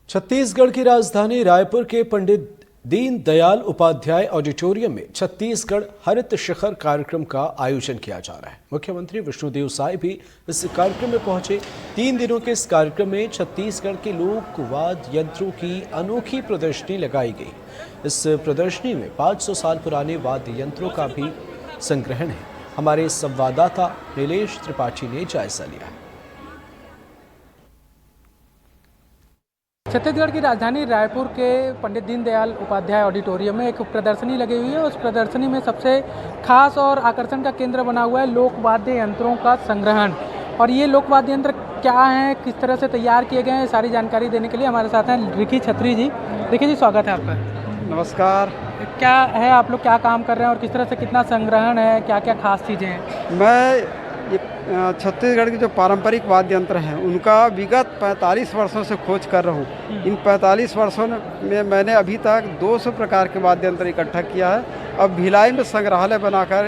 छत्तीसगढ़ की राजधानी रायपुर के पंडित दीनदयाल उपाध्याय ऑडिटोरियम में छत्तीसगढ़ हरित शिखर कार्यक्रम का आयोजन किया जा रहा है। मुख्यमंत्री विष्णुदेव साय भी इस कार्यक्रम में पहुंचे। 3 दिनों के इस कार्यक्रम में छत्तीसगढ़ के लोक वाद्य यंत्रों की अनोखी प्रदर्शनी लगाई गई। इस प्रदर्शनी में 500 साल पुराने वाद्य यंत्रों का भी संग्रहण है। हमारे संवाददाता नीलेश त्रिपाठी ने जायजा लिया। छत्तीसगढ़ की राजधानी रायपुर के पंडित दीनदयाल उपाध्याय ऑडिटोरियम में एक प्रदर्शनी लगी हुई है। उस प्रदर्शनी में सबसे खास और आकर्षण का केंद्र बना हुआ है लोकवाद्य यंत्रों का संग्रहण। और ये लोकवाद्य यंत्र क्या हैं, किस तरह से तैयार किए गए हैं, सारी जानकारी देने के लिए हमारे साथ हैं रिकी छत्री जी। रिकी जी, स्वागत है आपका। नमस्कार। क्या है, आप लोग क्या काम कर रहे हैं और किस तरह से कितना संग्रहण है, क्या क्या खास चीज़ें हैं? मैं ये छत्तीसगढ़ के जो पारंपरिक वाद्य यंत्र हैं उनका विगत 45 वर्षों से खोज कर रहा हूँ। इन 45 वर्षों में मैंने अभी तक 200 प्रकार के वाद्य यंत्र इकट्ठा किया है। अब भिलाई में संग्रहालय बनाकर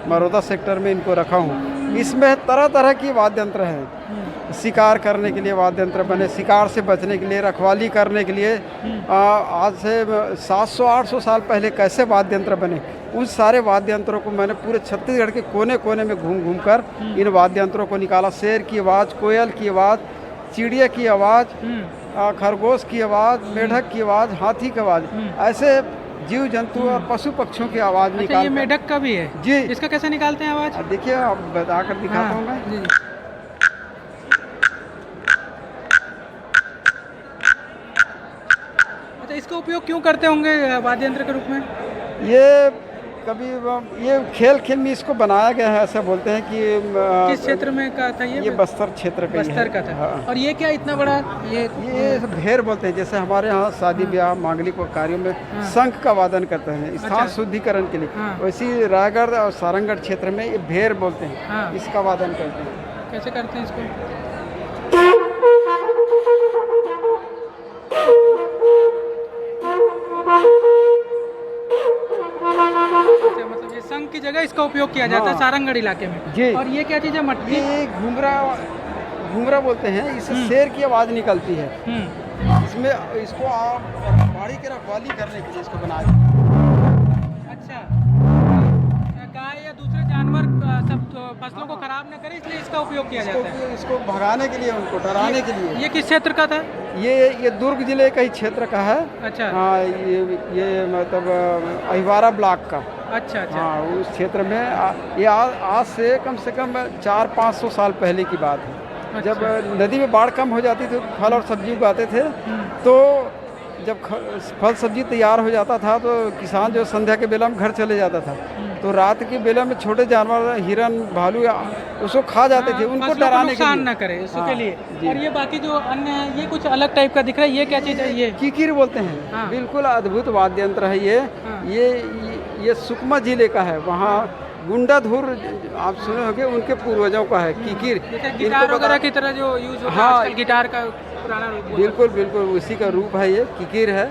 मरोदा सेक्टर में इनको रखा हूँ। इसमें तरह तरह की वाद्य यंत्र हैं। शिकार करने के लिए वाद्य यंत्र बने, शिकार से बचने के लिए, रखवाली करने के लिए। आज से 700-800 साल पहले कैसे वाद्य यंत्र बने, उन सारे वाद्य यंत्रों को मैंने पूरे छत्तीसगढ़ के कोने कोने में घूम कर इन वाद्य यंत्रों को निकाला। शेर की आवाज़, कोयल की आवाज़, चिड़िया की आवाज़, खरगोश की आवाज़, मेढक की आवाज़, हाथी की आवाज़, ऐसे जीव जंतु और पशु पक्षियों की आवाज़ निकाल। ये मेढक का भी है जी। इसका कैसे निकालते हैं आवाज़? देखिए, आप बताकर दिखाता हूँ मैं। अच्छा, इसका उपयोग क्यों करते होंगे वाद्य यंत्र के रूप में? ये कभी ये खेल में इसको बनाया गया है। ऐसा बोलते हैं कि किस क्षेत्र में का था ये? बस्तर क्षेत्र का बस्तर का था। हाँ। और ये क्या इतना बड़ा? ये भेर बोलते हैं। जैसे हमारे यहाँ शादी ब्याह मांगलिक कार्यों में शंख का वादन करते हैं स्थान शुद्धिकरण के लिए। वैसी रायगढ़ और सारंगढ़ क्षेत्र में ये भेर बोलते हैं, इसका वादन करते हैं। कैसे करते हैं इसको? मतलब ये शंख की जगह इसका उपयोग किया जाता है सारंगढ़ इलाके में। जी। और ये क्या चीज़ है? मटकी? ये घुंघरा बोलते हैं। इससे शेर की आवाज़ निकलती है। इसमें इसको आप बाड़ी की रखवाली करने के लिए इसको बनाया जाता है। अच्छा, गाय या दूसरे जानवर सब फसलों को खराब न करे, इसलिए इसका उपयोग किया जाता है। इसको भगाने के लिए, उनको डराने के लिए। ये किस क्षेत्र का था? ये दुर्ग जिले का ही क्षेत्र का है। अच्छा। हाँ, ये मतलब अहिवारा ब्लॉक का। अच्छा। हाँ, उस क्षेत्र में ये आज से कम 400-500 साल पहले की बात है। अच्छा। जब नदी में बाढ़ कम हो जाती थी, फल और सब्जी उगाते थे, तो जब फल सब्जी तैयार हो जाता था तो किसान जो संध्या के बेला में घर चले जाता था, तो रात के बेला में छोटे जानवर, हिरन, भालू उसको खा जाते थे, उनको डराने के लिए, न करे उसके लिए। और ये बाकी जो अन्य है, ये कुछ अलग टाइप का दिख रहा है, ये क्या चीज़ है? ये किकिर बोलते हैं। बिल्कुल अद्भुत वाद्य यंत्र है ये सुकमा जिले का है। वहाँ गुंडाधुर आप सुने होंगे, उनके पूर्वजों का है किकिर। गिटार वगैरह की तरह जो यूज होता है आजकल, गिटार का पुराना रूप। बिल्कुल उसी का रूप है, ये किकिर है।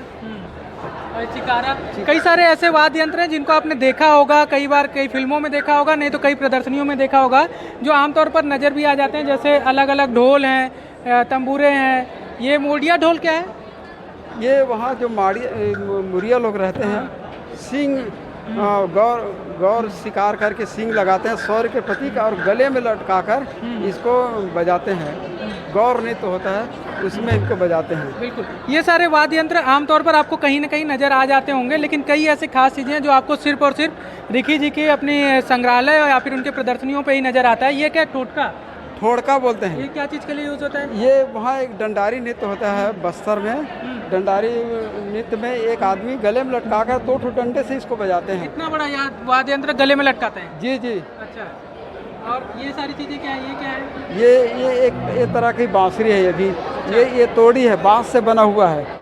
चिकारा। कई सारे ऐसे वाद्य यंत्र हैं जिनको आपने देखा होगा, कई बार कई फिल्मों में देखा होगा, नहीं तो कई प्रदर्शनियों में देखा होगा, जो आमतौर पर नज़र भी आ जाते हैं। जैसे अलग अलग ढोल हैं, तंबूरे हैं। ये मोड़िया ढोल क्या है? ये वहाँ जो मुरिया लोग रहते हैं, सिंग गौर शिकार करके सींग लगाते हैं शौर्य के प्रतीक, और गले में लटकाकर इसको बजाते हैं। गौर नृत्य होता है, उसमें इनको बजाते हैं। बिल्कुल। ये सारे वाद्य यंत्र आमतौर पर आपको कहीं ना कहीं नज़र आ जाते होंगे, लेकिन कई ऐसे खास चीज़ें हैं जो आपको सिर्फ और सिर्फ रिकी जी के अपने संग्रहालय या फिर उनके प्रदर्शनियों पे ही नज़र आता है। ये क्या? ठोड़का बोलते हैं। ये क्या चीज़ के लिए यूज होता है? ये वहाँ एक डंडारी नृत्य होता है बस्तर में। डंडारी नृत्य में एक आदमी गले में लटकाकर 2 डंडे से इसको बजाते हैं। इतना बड़ा वाद्य यंत्र गले में लटकाते हैं? जी। अच्छा। और ये सारी चीज़ें क्या है? ये क्या है? ये एक तरह की बांसुरी है। ये तोड़ी है, बांस से बना हुआ है।